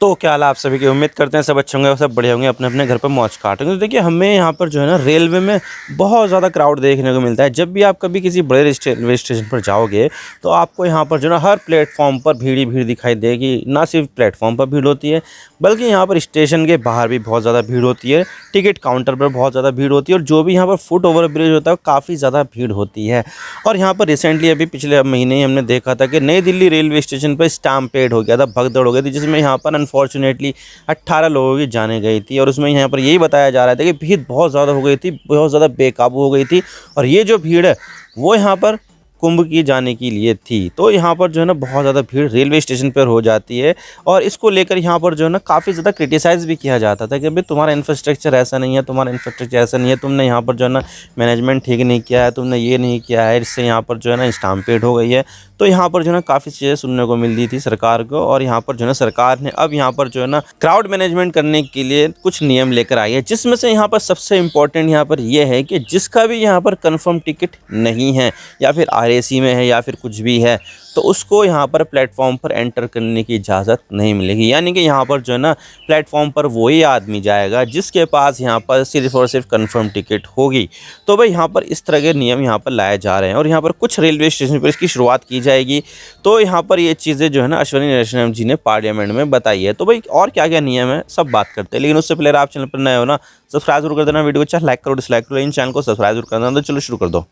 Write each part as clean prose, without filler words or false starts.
तो क्या हाल है आप सभी की। उम्मीद करते हैं सब अच्छे होंगे और सब बढ़िया होंगे, अपने अपने घर पर मौज काटेंगे। तो देखिए हमें यहाँ पर जो है ना रेलवे में बहुत ज़्यादा क्राउड देखने को मिलता है। जब भी आप कभी किसी बड़े रेलवे स्टेशन पर जाओगे तो आपको यहाँ पर जो है ना हर प्लेटफॉर्म पर भीड़ ही भीड़ दिखाई देगी। ना सिर्फ प्लेटफॉर्म पर भीड़ होती है बल्कि यहाँ पर स्टेशन के बाहर भी बहुत ज़्यादा भीड़ होती है, टिकट काउंटर पर बहुत ज़्यादा भीड़ होती है और जो भी यहाँ पर फुट ओवर ब्रिज होता है काफ़ी ज़्यादा भीड़ होती है। और यहाँ पर रिसेंटली अभी पिछले महीने ही हमने देखा था कि नई दिल्ली रेलवे स्टेशन पर स्टैम्पेड हो गया था, भगदड़ हो गई थी, जिसमें यहाँ पर अनफॉर्चुनेटली 18 लोगों की जाने गई थी। और उसमें यहाँ पर यही बताया जा रहा था कि भीड़ बहुत ज़्यादा हो गई थी, बहुत ज़्यादा बेकाबू हो गई थी। और ये जो भीड़ है वो यहाँ पर कुंभ की जाने के लिए थी। तो यहाँ पर जो है ना बहुत ज़्यादा भीड़ रेलवे स्टेशन पर हो जाती है और इसको लेकर यहाँ पर जो है ना काफ़ी ज़्यादा क्रिटिसाइज़ भी किया जाता था कि भाई तुम्हारा इंफ्रास्ट्रक्चर ऐसा नहीं है, तुम्हारा इंफ्रास्ट्रक्चर ऐसा नहीं है, तुमने यहाँ पर जो है ना मैनेजमेंट ठीक नहीं किया है, तुमने ये नहीं किया है, इससे यहाँ पर जो है ना स्टैम्पेड हो गई है। तो यहाँ पर जो है ना काफ़ी चीज़ें सुनने को मिल रही थी सरकार को। और यहाँ पर जो है ना सरकार ने अब यहाँ पर जो है ना क्राउड मैनेजमेंट करने के लिए कुछ नियम लेकर आई है, जिसमें से यहाँ पर सबसे इम्पोर्टेंट यहाँ पर ये है कि जिसका भी यहाँ पर कन्फर्म टिकट नहीं है या फिर आरएसी में है या फिर कुछ भी है तो उसको यहाँ पर प्लेटफॉर्म पर एंटर करने की इजाज़त नहीं मिलेगी। यानी कि यहाँ पर जो है ना प्लेटफॉर्म पर वही आदमी जाएगा जिसके पास यहाँ पर सिर्फ और सिर्फ कन्फर्म टिकट होगी। तो भाई यहाँ पर इस तरह के नियम यहाँ पर लाए जा रहे हैं और यहाँ पर कुछ रेलवे स्टेशन पर इसकी शुरुआत की जाएगी। तो यहाँ पर ये चीज़ें जो है ना अश्विनी वैष्णव जी ने पार्लियामेंट में बताई है। तो भाई और क्या क्या नियम है सब बात करते हैं, लेकिन उससे पहले आप चैनल पर नए हो ना सब्सक्राइब जरूर कर देना, वीडियो को चाहे लाइक करो डिसलाइक करो, इन चैनल को सब्सक्राइब जरूर कर देना। तो चलो शुरू कर दो।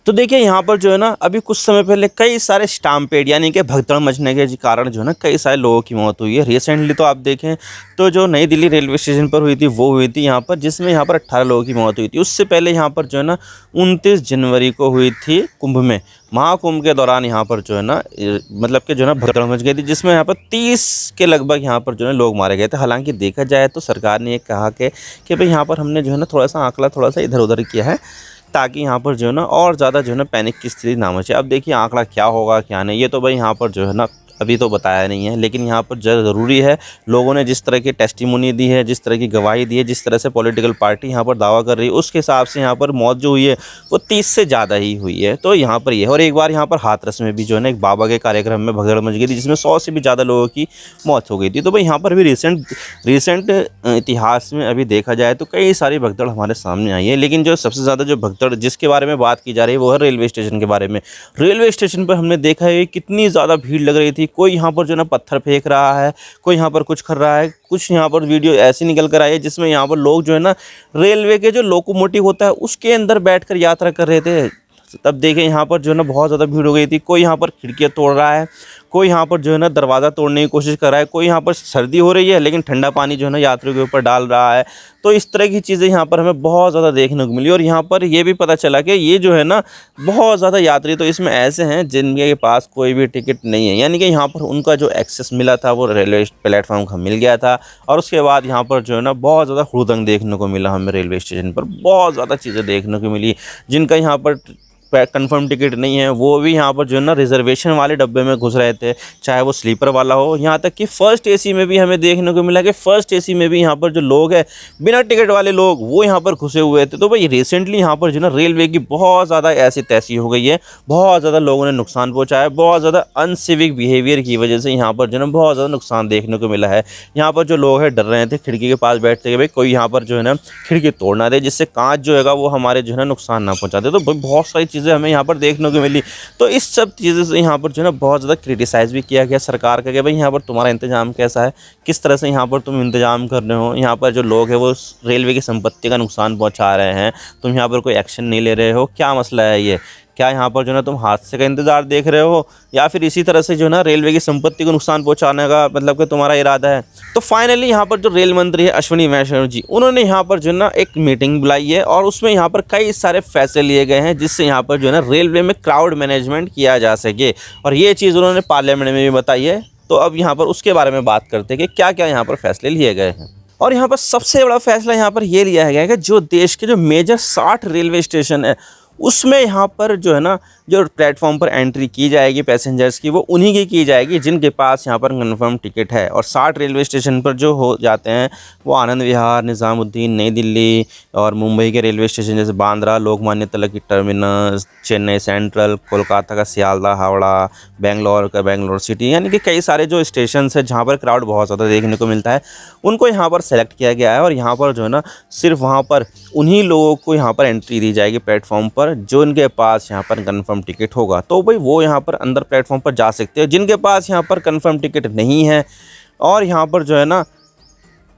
तो देखिए यहाँ पर जो है ना अभी कुछ समय पहले कई सारे स्टैम्पेड यानी कि भगदड़ मचने के कारण जो है ना कई सारे लोगों की मौत हुई है। रिसेंटली तो आप देखें तो जो नई दिल्ली रेलवे स्टेशन पर हुई थी वो हुई थी यहाँ पर, जिसमें यहाँ पर 18 लोगों की मौत हुई थी। उससे पहले यहाँ पर जो है ना 29 जनवरी को हुई थी कुंभ में, महाकुंभ के दौरान यहाँ पर जो है ना मतलब कि जो है ना भगदड़ मच गई थी, जिसमें यहाँ पर 30 के लगभग यहाँ पर जो है लोग मारे गए थे। हालांकि देखा जाए तो सरकार ने ये कहा कि भाई यहाँ पर हमने जो है ना थोड़ा सा आंकड़ा थोड़ा सा इधर उधर किया है ताकि यहाँ पर जो है ना और ज़्यादा जो है ना पैनिक की स्थिति ना मचे। अब देखिए आंकड़ा क्या होगा क्या नहीं, ये तो भाई यहाँ पर जो है ना अभी तो बताया नहीं है, लेकिन यहाँ पर ज़रूरी है लोगों ने जिस तरह की टेस्टिमोनी दी है, जिस तरह की गवाही दी है, जिस तरह से पॉलिटिकल पार्टी यहाँ पर दावा कर रही है उसके हिसाब से यहाँ पर मौत जो हुई है वो 30 से ज़्यादा ही हुई है। तो यहाँ पर ये और एक बार यहाँ पर हाथरस में भी जो है ना एक बाबा के कार्यक्रम में भगदड़ मच गई थी जिसमें 100 से भी ज़्यादा लोगों की मौत हो गई थी। तो भाई यहाँ पर भी रिसेंट इतिहास में अभी देखा जाए तो कई सारी भगदड़ हमारे सामने आई है, लेकिन जो सबसे ज़्यादा जो भगदड़ जिसके बारे में बात की जा रही है वो है रेलवे स्टेशन के बारे में। रेलवे स्टेशन पर हमने देखा है कितनी ज़्यादा भीड़ लग रही थी। कोई यहाँ पर जो ना पत्थर फेंक रहा है, कोई यहाँ पर कुछ कर रहा है, कुछ यहाँ पर वीडियो ऐसी निकल कर आई है जिसमें यहाँ पर लोग जो है ना रेलवे के जो लोकोमोटिव होता है उसके अंदर बैठकर यात्रा कर रहे थे। तब देखें यहाँ पर जो है ना बहुत ज़्यादा भीड़ हो गई थी। कोई यहाँ पर खिड़कियाँ तोड़ रहा है, कोई यहाँ पर जो है ना दरवाज़ा तोड़ने की कोशिश कर रहा है, कोई यहाँ पर सर्दी हो रही है लेकिन ठंडा पानी जो है ना यात्रियों के ऊपर डाल रहा है। तो इस तरह की चीज़ें यहाँ पर हमें बहुत ज़्यादा देखने को मिली। और यहाँ पर ये भी पता चला कि ये जो है ना बहुत ज़्यादा यात्री तो इसमें ऐसे हैं जिनके पास कोई भी टिकट नहीं है, यानी कि यहाँ पर उनका जो एक्सेस मिला था वो रेलवे प्लेटफॉर्म का मिल गया था। और उसके बाद यहाँ पर जो है ना बहुत ज़्यादा हुड़दंग देखने को मिला हमें रेलवे स्टेशन पर, बहुत ज़्यादा चीज़ें देखने को मिली। जिनका यहाँ पर कंफर्म टिकट नहीं है वो भी यहाँ पर जो है ना रिजर्वेशन वाले डब्बे में घुस रहे थे, चाहे वो स्लीपर वाला हो। यहाँ तक कि फ़र्स्ट एसी में भी हमें देखने को मिला कि फ़र्स्ट एसी में भी यहाँ पर जो लोग हैं बिना टिकट वाले लोग वो यहाँ पर घुसे हुए थे। तो भाई रिसेंटली यहाँ पर जो है ना रेलवे की बहुत ज़्यादा ऐसी तैसी हो गई है, बहुत ज़्यादा लोगों ने नुकसान पहुँचाया है, बहुत ज़्यादा अनसिविक बिहेवियर की वजह से यहाँ पर जो है ना बहुत ज़्यादा नुकसान देखने को मिला है। यहाँ पर जो लोग हैं डर रहे थे खिड़की के पास बैठते कि भाई कोई यहाँ पर जो है ना खिड़की तोड़ ना दे जिससे कांच जो है वो हमारे जो है ना नुकसान ना पहुँचा दे। तो भाई बहुत सारी चीज़ें हमें यहाँ पर देखने को मिली। तो इस सब चीज़ों से यहाँ पर जो है ना बहुत ज़्यादा क्रिटिसाइज़ भी किया गया सरकार का कि भाई यहाँ पर तुम्हारा इंतजाम कैसा है, किस तरह से यहाँ पर तुम इंतजाम कर रहे हो, यहाँ पर जो लोग हैं वो रेलवे की संपत्ति का नुकसान पहुँचा रहे हैं, तुम यहाँ पर कोई एक्शन नहीं ले रहे हो, क्या मसला है ये, क्या यहाँ पर जो है ना तुम हादसे का इंतज़ार देख रहे हो या फिर इसी तरह से जो है ना रेलवे की संपत्ति को नुकसान पहुँचाने का मतलब कि तुम्हारा इरादा है। तो फाइनली यहाँ पर जो रेल मंत्री है अश्विनी वैष्णव जी उन्होंने यहाँ पर जो है ना एक मीटिंग बुलाई है और उसमें यहाँ पर कई सारे फैसले लिए गए हैं जिससे यहाँ पर जो है ना रेलवे में क्राउड मैनेजमेंट किया जा सके। और ये चीज़ उन्होंने पार्लियामेंट में भी बताई है। तो अब यहाँ पर उसके बारे में बात करते हैं कि क्या क्या यहाँ पर फैसले लिए गए हैं। और यहाँ पर सबसे बड़ा फैसला यहाँ पर ये लिया गया है कि जो देश के जो मेजर 60 रेलवे स्टेशन है उसमें यहाँ पर जो है ना जो प्लेटफॉर्म पर एंट्री की जाएगी पैसेंजर्स की वो उन्हीं की जाएगी जिनके पास यहाँ पर कन्फर्म टिकट है। और 60 रेलवे स्टेशन पर जो हो जाते हैं वो आनंद विहार, निज़ामुद्दीन, नई दिल्ली और मुंबई के रेलवे स्टेशन जैसे बांद्रा, लोकमान्य तिलक की टर्मिनस, चेन्नई सेंट्रल, कोलकाता का सियालदह, हावड़ा, बेंगलोर का बेंगलोर सिटी, यानी कि कई सारे जो स्टेशन है जहाँ पर क्राउड बहुत ज़्यादा देखने को मिलता है उनको यहाँ पर सेलेक्ट किया गया है। और यहाँ पर जो है ना सिर्फ वहाँ पर उन्हीं लोगों को यहाँ पर एंट्री दी जाएगी प्लेटफॉर्म पर जो इनके पास यहाँ पर कंफर्म टिकट होगा। तो भाई वो यहाँ पर अंदर प्लेटफॉर्म पर जा सकते हैं। जिनके पास यहाँ पर कंफर्म टिकट नहीं है और यहाँ पर जो है ना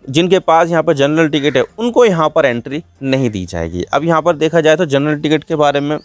जिनके पास यहाँ पर जनरल टिकट है उनको यहाँ पर एंट्री नहीं दी जाएगी। अब यहाँ पर देखा जाए तो जनरल टिकट के बारे में,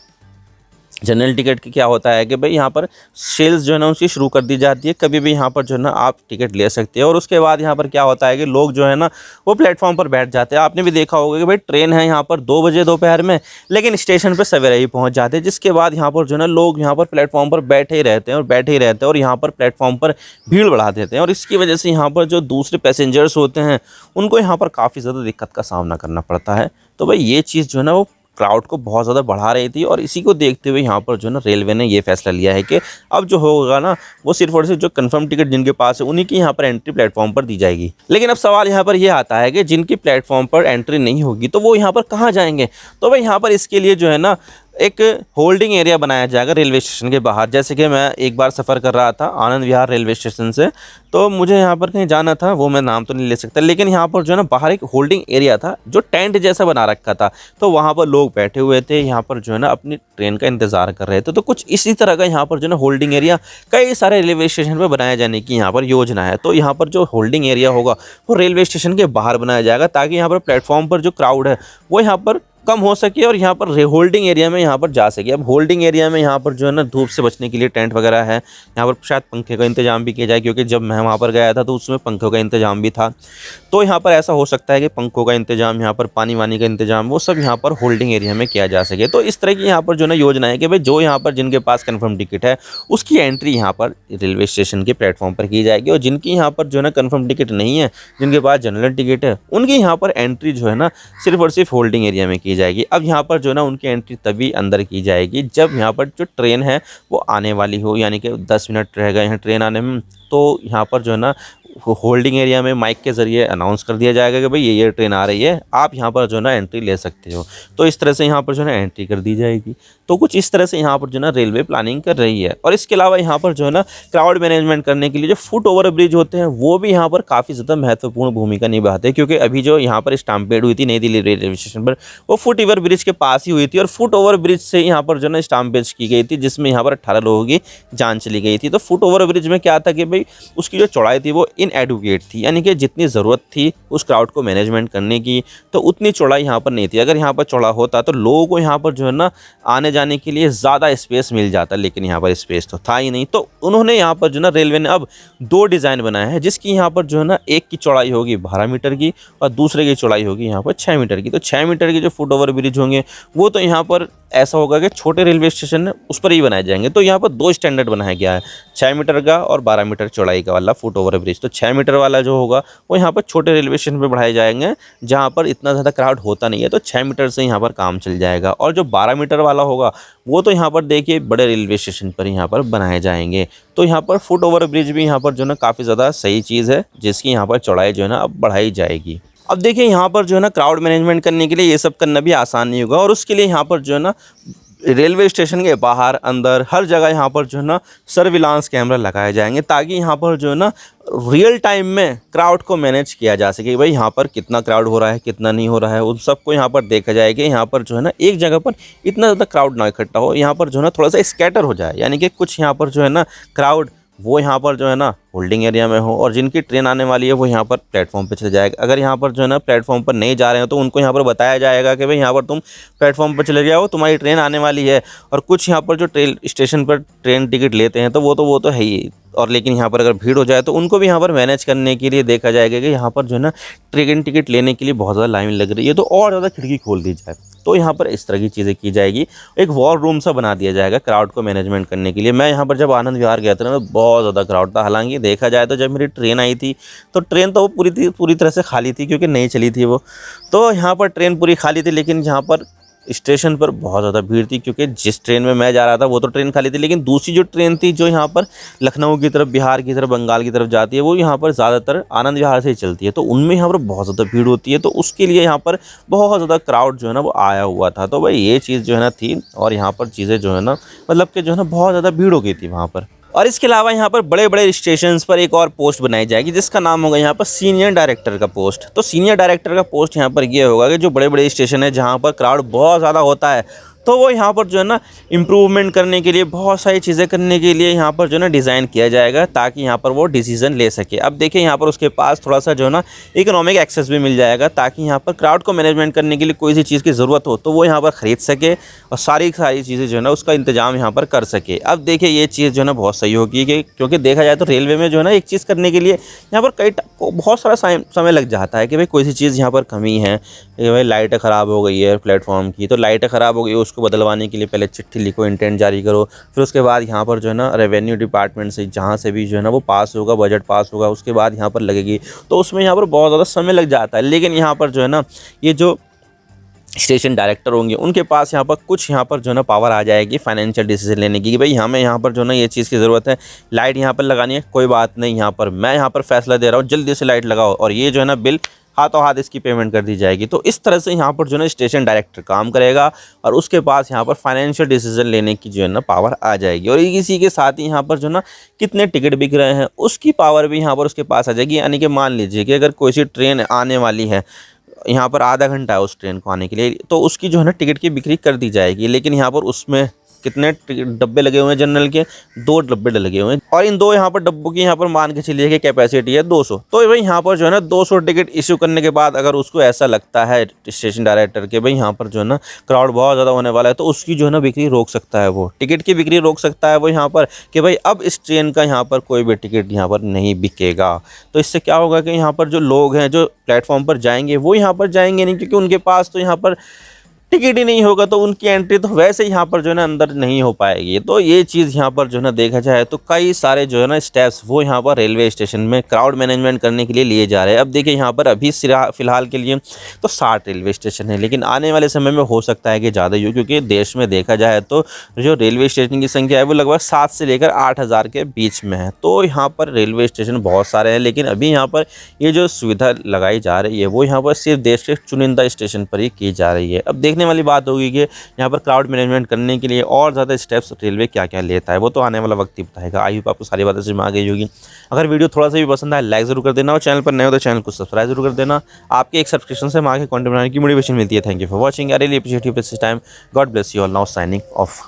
जनरल टिकट की क्या होता है कि भाई यहाँ पर सेल्स जो है ना उसकी शुरू कर दी जाती है, कभी भी यहाँ पर जो है ना आप टिकट ले सकते हैं। और उसके बाद यहाँ पर क्या होता है कि लोग जो है ना वो प्लेटफॉर्म पर बैठ जाते हैं। आपने भी देखा होगा कि भाई ट्रेन है यहाँ पर 2 बजे दोपहर में, लेकिन स्टेशन पर सवेरे ही पहुँच जाते हैं, जिसके बाद यहाँ पर जो है ना लोग यहाँ पर प्लेटफॉर्म पर बैठे ही रहते हैं और बैठे ही रहते हैं और यहाँ पर प्लेटफॉर्म पर भीड़ बढ़ा देते हैं। और इसकी वजह से यहाँ पर जो दूसरे पैसेंजर्स होते हैं उनको यहाँ पर काफ़ी ज़्यादा दिक्कत का सामना करना पड़ता है। तो भाई ये चीज़ जो है ना वो क्राउड को बहुत ज़्यादा बढ़ा रही थी। और इसी को देखते हुए यहाँ पर जो है ना रेलवे ने ये फैसला लिया है कि अब जो होगा ना वो सिर्फ और सिर्फ जो कंफर्म टिकट जिनके पास है उन्हीं की यहाँ पर एंट्री प्लेटफॉर्म पर दी जाएगी। लेकिन अब सवाल यहाँ पर ये आता है कि जिनकी प्लेटफॉर्म पर एंट्री नहीं होगी तो वो यहाँ पर कहाँ जाएंगे। तो भाई यहाँ पर इसके लिए जो है ना एक होल्डिंग एरिया बनाया जाएगा रेलवे स्टेशन के बाहर। जैसे कि मैं एक बार सफ़र कर रहा था आनंद विहार रेलवे स्टेशन से, तो मुझे यहाँ पर कहीं जाना था, वो मैं नाम तो नहीं ले सकता, लेकिन यहाँ पर जो है ना बाहर एक होल्डिंग एरिया था जो टेंट जैसा बना रखा था। तो वहाँ पर लोग बैठे हुए थे, यहाँ पर जो है ना अपनी ट्रेन का इंतज़ार कर रहे थे। तो कुछ इसी तरह का यहाँ पर जो है ना होल्डिंग एरिया कई सारे रेलवे स्टेशन पर बनाए जाने की यहाँ पर योजना है। तो यहाँ पर जो होल्डिंग एरिया होगा वो रेलवे स्टेशन के बाहर बनाया जाएगा ताकि यहाँ पर प्लेटफॉर्म पर जो क्राउड है वो यहाँ पर कम हो सके और यहाँ पर होल्डिंग एरिया में यहाँ पर जा सके। अब होल्डिंग एरिया में यहाँ पर जो है ना धूप से बचने के लिए टेंट वगैरह है, यहाँ पर शायद पंखे का इंतजाम भी किया जाए, क्योंकि जब मैं वहाँ पर गया था तो उसमें पंखों का इंतजाम भी था। तो यहाँ पर ऐसा हो सकता है कि पंखों का इंतजाम, यहाँ पर पानी वानी का इंतजाम, वो सब यहाँ पर होल्डिंग एरिया में किया जा सके। तो इस तरह की यहाँ पर जो है ना योजना है कि भाई जो यहाँ पर जिनके पास कन्फर्म टिकट है उसकी एंट्री यहाँ पर रेलवे स्टेशन के प्लेटफॉर्म पर की जाएगी। और जिनकी यहाँ पर जो है ना कन्फर्म टिकट नहीं है, जिनके पास जनरल टिकट है, उनकी यहाँ पर एंट्री जो है ना सिर्फ और सिर्फ होल्डिंग एरिया में की जाएगी। अब यहाँ पर जो है ना उनकी एंट्री तभी अंदर की जाएगी जब यहाँ पर जो ट्रेन है वो आने वाली हो, यानी कि 10 मिनट रह गए हैं ट्रेन आने में। तो यहाँ पर जो है ना होल्डिंग एरिया में माइक के ज़रिए अनाउंस कर दिया जाएगा कि भाई ये ट्रेन आ रही है, आप यहाँ पर जो है ना एंट्री ले सकते हो। तो इस तरह से यहाँ पर जो है ना एंट्री कर दी जाएगी। तो कुछ इस तरह से यहाँ पर जो है ना रेलवे प्लानिंग कर रही है। और इसके अलावा यहाँ पर जो है ना क्राउड मैनेजमेंट करने के लिए जो फुट ओवर ब्रिज होते हैं वो भी यहाँ पर काफ़ी ज़्यादा महत्वपूर्ण भूमिका निभाते हैं, क्योंकि अभी जो यहाँ पर स्टाम्पेड हुई थी नई दिल्ली रेलवे स्टेशन पर वो फुट ओवर ब्रिज के पास ही हुई थी। और फुट ओवर ब्रिज से यहाँ पर जो है ना स्टाम्पेज की गई थी, जिसमें यहाँ पर 18 लोगों की जान चली गई थी। तो फुट ओवर ब्रिज में क्या था कि भाई उसकी जो चौड़ाई थी वो इनएडुकेट थी, यानी कि जितनी ज़रूरत थी उस क्राउड को मैनेजमेंट करने की तो उतनी चौड़ाई यहाँ पर नहीं थी। अगर यहाँ पर चौड़ा होता तो लोगों को यहाँ पर जो है ना आने जाने के लिए ज़्यादा स्पेस मिल जाता, लेकिन यहाँ पर स्पेस तो था ही नहीं। तो उन्होंने यहाँ पर जो है ना रेलवे ने अब 2 डिज़ाइन बनाए हैं, जिसकी यहाँ पर जो है ना एक की चौड़ाई होगी 12 मीटर की और दूसरे की चौड़ाई होगी यहाँ पर 6 मीटर की। तो 6 मीटर के जो फुट ओवर ब्रिज होंगे वो तो यहाँ पर ऐसा होगा कि छोटे रेलवे स्टेशन है उस पर ही बनाए जाएंगे। तो यहाँ पर 2 स्टैंडर्ड बनाया गया है, 6 मीटर का और 12 मीटर चौड़ाई का वाला फुट ओवर ब्रिज। तो 6 मीटर वाला जो होगा वो यहाँ पर छोटे रेलवे स्टेशन पर बढ़ाए जाएंगे जहाँ पर इतना ज़्यादा क्राउड होता नहीं है, तो 6 मीटर से यहाँ पर काम चल जाएगा। और जो 12 मीटर वाला होगा वो तो यहाँ पर देखिए बड़े रेलवे स्टेशन पर यहाँ पर बनाए जाएंगे। तो यहाँ पर फुट ओवर ब्रिज भी यहाँ पर जो है ना काफ़ी ज़्यादा सही चीज़ है, जिसकी यहाँ पर चौड़ाई जो है ना अब बढ़ाई जाएगी। अब देखिए यहाँ पर जो है ना क्राउड मैनेजमेंट करने के लिए ये सब करना भी आसान नहीं होगा, और उसके लिए यहाँ पर जो है ना रेलवे स्टेशन के बाहर अंदर हर जगह यहाँ पर जो है ना सर्विलांस कैमरा लगाए जाएंगे, ताकि यहाँ पर जो है ना रियल टाइम में क्राउड को मैनेज किया जा सके। भाई यहाँ पर कितना क्राउड हो रहा है, कितना नहीं हो रहा है, उन सबको यहाँ पर देखा जाएगा। यहाँ पर जो है ना एक जगह पर इतना ज़्यादा क्राउड ना इकट्ठा हो, यहाँ पर जो है ना थोड़ा सा स्कैटर हो जाए, यानी कि कुछ यहाँ पर जो है ना क्राउड वो यहाँ पर जो है ना होल्डिंग एरिया में हो, और जिनकी ट्रेन आने वाली है वो यहाँ पर प्लेटफॉर्म पे चले जाएगा। अगर यहाँ पर जो है ना प्लेटफॉर्म पर नहीं जा रहे हो तो उनको यहाँ पर बताया जाएगा कि भाई यहाँ पर तुम प्लेटफॉर्म पर चले जाओ, तुम्हारी ट्रेन आने वाली है। और कुछ यहाँ पर जो ट्रेन स्टेशन पर ट्रेन टिकट लेते हैं तो वो तो है ही, और लेकिन यहाँ पर अगर भीड़ हो जाए तो उनको भी यहाँ पर मैनेज करने के लिए देखा जाएगा कि यहाँ पर जो है ना ट्रेन टिकट लेने के लिए बहुत ज़्यादा लाइन लग रही है, तो और ज़्यादा खिड़की खोल दी जाए। तो यहाँ पर इस तरह की चीज़ें की जाएगी। एक वॉर रूम सा बना दिया जाएगा क्राउड को मैनेजमेंट करने के लिए। मैं यहाँ पर जब आनंद विहार गया था ना, बहुत ज़्यादा क्राउड था। हालांकि देखा जाए तो जब मेरी ट्रेन आई थी तो ट्रेन तो वो पूरी तरह से खाली थी, क्योंकि नहीं चली थी वो। तो यहाँ पर ट्रेन पूरी खाली थी, लेकिन यहाँ पर स्टेशन पर बहुत ज़्यादा भीड़ थी, क्योंकि जिस ट्रेन में मैं जा रहा था वो तो ट्रेन खाली थी, लेकिन दूसरी जो ट्रेन थी जो यहाँ पर लखनऊ की तरफ, बिहार की तरफ, बंगाल की तरफ जाती है, वो यहाँ पर ज़्यादातर आनंद विहार से ही चलती है। तो उनमें यहाँ पर बहुत ज़्यादा भीड़ होती है, तो उसके लिए यहाँ पर बहुत ज़्यादा क्राउड जो है ना वो आया हुआ था। तो भाई ये चीज़ जो है ना थी, और यहाँ पर चीज़ें जो है ना मतलब कि जो है ना बहुत ज़्यादा भीड़ हो गई थी वहाँ पर। और इसके अलावा यहाँ पर बड़े बड़े स्टेशंस पर एक और पोस्ट बनाई जाएगी, जिसका नाम होगा यहाँ पर सीनियर डायरेक्टर का पोस्ट। तो सीनियर डायरेक्टर का पोस्ट यहाँ पर ये होगा कि जो बड़े बड़े स्टेशन है जहाँ पर क्राउड बहुत ज़्यादा होता है, तो वो यहाँ पर जो है ना इम्प्रूवमेंट करने के लिए, बहुत सारी चीज़ें करने के लिए यहाँ पर जो है ना डिज़ाइन किया जाएगा, ताकि यहाँ पर वो डिसीज़न ले सके। अब देखिए यहाँ पर उसके पास थोड़ा सा जो है ना इकोनॉमिक एक्सेस भी मिल जाएगा, ताकि यहाँ पर क्राउड को मैनेजमेंट करने के लिए कोई सी चीज़ की ज़रूरत हो तो वो यहाँ पर ख़रीद सके और सारी चीज़ें जो है ना उसका इंतजाम यहाँ पर कर सके। अब देखिए ये चीज़ जो है ना बहुत सही होगी, क्योंकि देखा जाए तो रेलवे में जो है ना एक चीज़ करने के लिए यहाँ पर बहुत सारा समय लग जाता है कि भाई कोई सी चीज़ यहाँ पर कमी है, कि भाई लाइटें ख़राब हो गई है प्लेटफॉर्म की, तो लाइटें ख़राब हो गई, उसको बदलवाने के लिए पहले चिट्ठी लिखो, इंटेंट जारी करो, फिर उसके बाद यहाँ पर जो है ना रेवेन्यू डिपार्टमेंट से जहाँ से भी जो है ना वो पास होगा, बजट पास होगा, उसके बाद यहाँ पर लगेगी, तो उसमें यहाँ पर बहुत ज़्यादा समय लग जाता है। लेकिन यहाँ पर जो है ना ये जो स्टेशन डायरेक्टर होंगे उनके पास यहाँ पर कुछ यहाँ पर जो है ना पावर आ जाएगी फाइनेंशियल डिसीजन लेने की, कि भाई हमें यहाँ पर जो है ना ये चीज़ की ज़रूरत है, लाइट यहाँ पर लगानी है, कोई बात नहीं, यहाँ पर मैं यहाँ पर फैसला दे रहा हूँ, जल्दी से लाइट लगाओ, और ये जो है ना बिल हाथों हाथ इसकी पेमेंट कर दी जाएगी। तो इस तरह से यहाँ पर जो है ना स्टेशन डायरेक्टर काम करेगा, और उसके पास यहाँ पर फाइनेंशियल डिसीजन लेने की जो है ना पावर आ जाएगी। और इसी के साथ ही यहाँ पर जो है ना कितने टिकट बिक रहे हैं उसकी पावर भी यहाँ पर उसके पास आ जाएगी। यानी कि मान लीजिए कि अगर कोई सी ट्रेन आने वाली है, यहाँ पर आधा घंटा है उस ट्रेन को आने के लिए, तो उसकी जो है ना टिकट की बिक्री कर दी जाएगी। लेकिन यहाँ पर उसमें कितने डब्बे लगे हुए हैं जनरल के, 2 डब्बे लगे हुए हैं, और इन 2 यहाँ पर डब्बों की यहाँ पर मान के चलिए कि कैपेसिटी है 200। तो भाई यहाँ पर जो है ना 200 टिकट इशू करने के बाद अगर उसको ऐसा लगता है स्टेशन डायरेक्टर के भाई यहाँ पर जो है ना क्राउड बहुत ज़्यादा होने वाला है, तो उसकी जो है ना बिक्री रोक सकता है, वो टिकट की बिक्री रोक सकता है वो यहाँ पर, कि भाई अब इस ट्रेन का यहाँ पर कोई भी टिकट यहाँ पर नहीं बिकेगा। तो इससे क्या होगा कि यहाँ पर जो लोग हैं जो प्लेटफॉर्म पर जाएंगे वो यहाँ पर जाएंगे नहीं, क्योंकि उनके पास तो यहाँ पर टिकट ही नहीं होगा, तो उनकी एंट्री तो वैसे यहाँ पर जो है ना अंदर नहीं हो पाएगी। तो ये चीज़ यहाँ पर जो है ना देखा जाए तो कई सारे जो है ना स्टेप्स वो यहाँ पर रेलवे स्टेशन में क्राउड मैनेजमेंट करने के लिए लिए जा रहे हैं। अब देखिए यहाँ पर अभी फ़िलहाल के लिए तो 60 रेलवे स्टेशन है, लेकिन आने वाले समय में हो सकता है कि ज़्यादा ही हो, क्योंकि देश में देखा जाए तो जो रेलवे स्टेशन की संख्या है वो लगभग 7 से लेकर 8,000 के बीच में है। तो यहाँ पर रेलवे स्टेशन बहुत सारे हैं, लेकिन अभी यहाँ पर ये जो सुविधा लगाई जा रही है वो यहाँ पर सिर्फ देश के चुनिंदा स्टेशन पर ही की जा रही है। अब देखने वाली बात होगी कि यहाँ पर क्राउड मैनेजमेंट करने के लिए और ज़्यादा स्टेप्स रेलवे क्या क्या लेता है, वो तो आने वाला वक्त ही बताएगा। आई होप आपको सारी बातें समझ में आ गई होगी। अगर वीडियो थोड़ा सा भी पसंद आए लाइक ज़रूर कर देना, और चैनल पर नए हो तो चैनल को सब्सक्राइब जरूर कर देना। आपके एक सब्सक्रिप्शन से हमें आगे कंटेंट बनाने की मोटिवेशन मिलती है। Thank you for watching, I really appreciate your time. God bless you all. Now signing off.